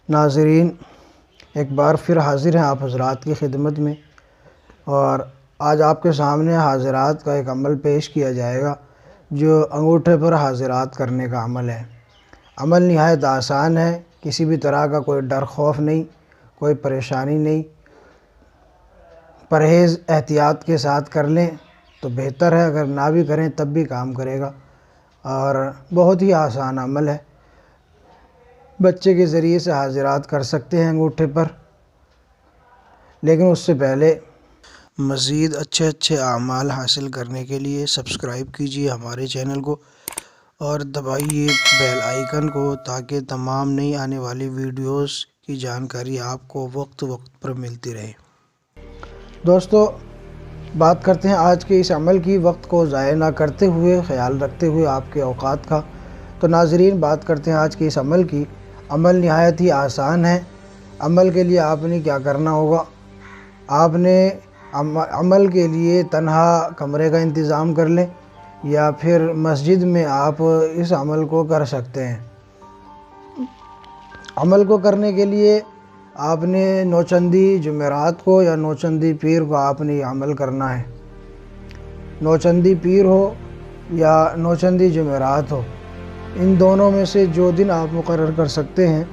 ناظرین، ایک بار پھر حاضر ہیں آپ حضرات کی خدمت میں، اور آج آپ کے سامنے حاضرات کا ایک عمل پیش کیا جائے گا جو انگوٹھے پر حاضرات کرنے کا عمل ہے۔ عمل نہایت آسان ہے، کسی بھی طرح کا کوئی ڈر خوف نہیں، کوئی پریشانی نہیں۔ پرہیز احتیاط کے ساتھ کر لیں تو بہتر ہے، اگر نہ بھی کریں تب بھی کام کرے گا، اور بہت ہی آسان عمل ہے۔ بچے کے ذریعے سے حاضرات کر سکتے ہیں انگوٹھے پر، لیکن اس سے پہلے مزید اچھے اعمال حاصل کرنے کے لیے سبسکرائب کیجیے ہمارے چینل کو اور دبائیے بیل آئیکن کو، تاکہ تمام نئی آنے والی ویڈیوز کی جانکاری آپ کو وقت پر ملتی رہے۔ دوستو، بات کرتے ہیں آج کے اس عمل کی، وقت کو ضائع نہ کرتے ہوئے، خیال رکھتے ہوئے آپ کے اوقات کا۔ تو ناظرین، بات کرتے ہیں آج کے اس عمل کی۔ عمل نہایت ہی آسان ہے۔ عمل کے لیے آپ نے کیا کرنا ہوگا؟ آپ نے عمل کے لیے تنہا کمرے کا انتظام کر لیں، یا پھر مسجد میں آپ اس عمل کو کر سکتے ہیں۔ عمل کو کرنے کے لیے آپ نے نوچندی جمعرات کو یا نوچندی پیر کو آپ نے یہ عمل کرنا ہے۔ نوچندی پیر ہو یا نوچندی جمعرات ہو، ان دونوں میں سے جو دن آپ مقرر کر سکتے ہیں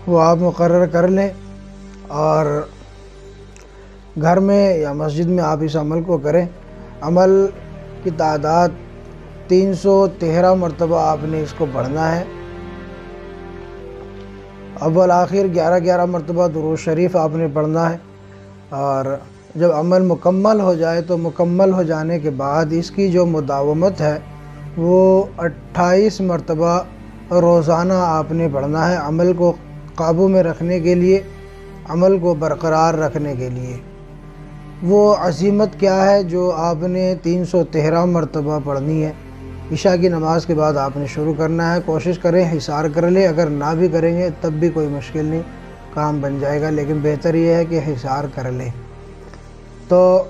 وہ آپ مقرر کر لیں، اور گھر میں یا مسجد میں آپ اس عمل کو کریں۔ عمل کی تعداد 313 مرتبہ آپ نے اس کو پڑھنا ہے۔ اول آخر 11 مرتبہ درود شریف آپ نے پڑھنا ہے، اور جب عمل مکمل ہو جائے تو مکمل ہو جانے کے بعد اس کی جو مداومت ہے وہ 28 مرتبہ روزانہ آپ نے پڑھنا ہے، عمل کو قابو میں رکھنے کے لیے، عمل کو برقرار رکھنے کے لیے۔ وہ عزیمت کیا ہے جو آپ نے 313 مرتبہ پڑھنی ہے؟ عشاء کی نماز کے بعد آپ نے شروع کرنا ہے۔ کوشش کریں حصار کر لیں، اگر نہ بھی کریں گے تب بھی کوئی مشکل نہیں، کام بن جائے گا، لیکن بہتر یہ ہے کہ حصار کر لیں۔ تو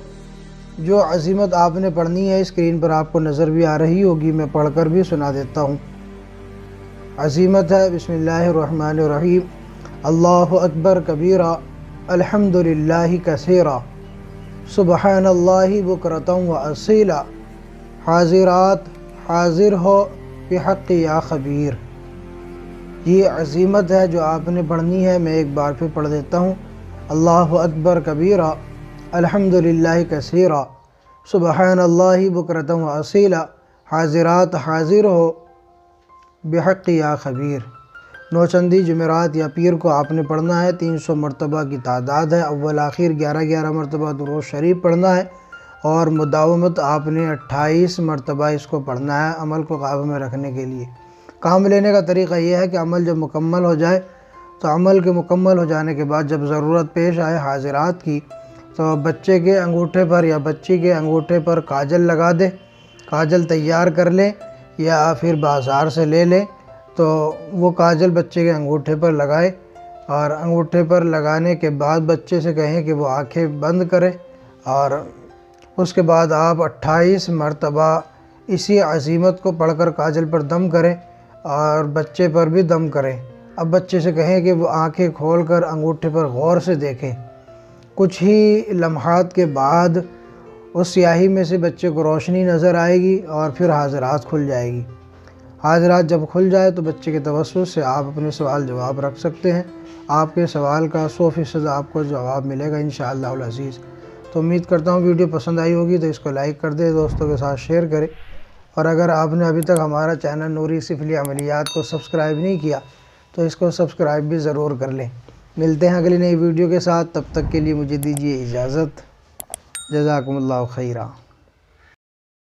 جو عزیمت آپ نے پڑھنی ہے اسکرین پر آپ کو نظر بھی آ رہی ہوگی، میں پڑھ کر بھی سنا دیتا ہوں۔ عزیمت ہے: بسم اللہ الرحمن الرحیم، اللہ اکبر کبیرہ، الحمدللہ کثیرہ، سبحان اللہ بکرۃ و اصیلا، حاضرات حاضر ہو بحق یا خبیر۔ یہ عزیمت ہے جو آپ نے پڑھنی ہے۔ میں ایک بار پھر پڑھ دیتا ہوں: اللہ اکبر کبیرہ، الحمدللہ کثیرہ، سبحان اللہ بکرۃ و اصیلا، حاضرات حاضر ہو بحق یا خبیر۔ نوچندی جمعرات یا پیر کو آپ نے پڑھنا ہے، 300 مرتبہ کی تعداد ہے۔ اول آخر 11 مرتبہ درود شریف پڑھنا ہے، اور مداومت آپ نے 28 مرتبہ اس کو پڑھنا ہے عمل کو قابو میں رکھنے کے لیے۔ کام لینے کا طریقہ یہ ہے کہ عمل جب مکمل ہو جائے تو عمل کے مکمل ہو جانے کے بعد جب ضرورت پیش آئے حاضرات کی، تو بچے کے انگوٹھے پر یا بچی کے انگوٹھے پر کاجل لگا دیں۔ کاجل تیار کر لیں یا پھر بازار سے لے لیں، تو وہ کاجل بچے کے انگوٹھے پر لگائے، اور انگوٹھے پر لگانے کے بعد بچے سے کہیں کہ وہ آنکھیں بند کرے، اور اس کے بعد آپ 28 مرتبہ اسی عزیمت کو پڑھ کر کاجل پر دم کریں، اور بچے پر بھی دم کریں۔ اب بچے سے کہیں کہ وہ آنکھیں کھول کر انگوٹھے پر غور سے دیکھیں۔ کچھ ہی لمحات کے بعد اس سیاہی میں سے بچے کو روشنی نظر آئے گی، اور پھر حاضرات کھل جائے گی۔ حاضرات جب کھل جائے تو بچے کے توسط سے آپ اپنے سوال جواب رکھ سکتے ہیں۔ آپ کے سوال کا 100% آپ کو جواب ملے گا انشاءاللہ العزیز۔ تو امید کرتا ہوں ویڈیو پسند آئی ہوگی، تو اس کو لائک کر دیں، دوستوں کے ساتھ شیئر کریں، اور اگر آپ نے ابھی تک ہمارا چینل نوری سفلی عملیات کو سبسکرائب نہیں کیا تو اس کو سبسکرائب بھی ضرور کر لیں۔ ملتے ہیں اگلی نئی ویڈیو کے ساتھ، تب تک کے لیے مجھے دیجیے اجازت۔ جزاکم اللہ خیرہ۔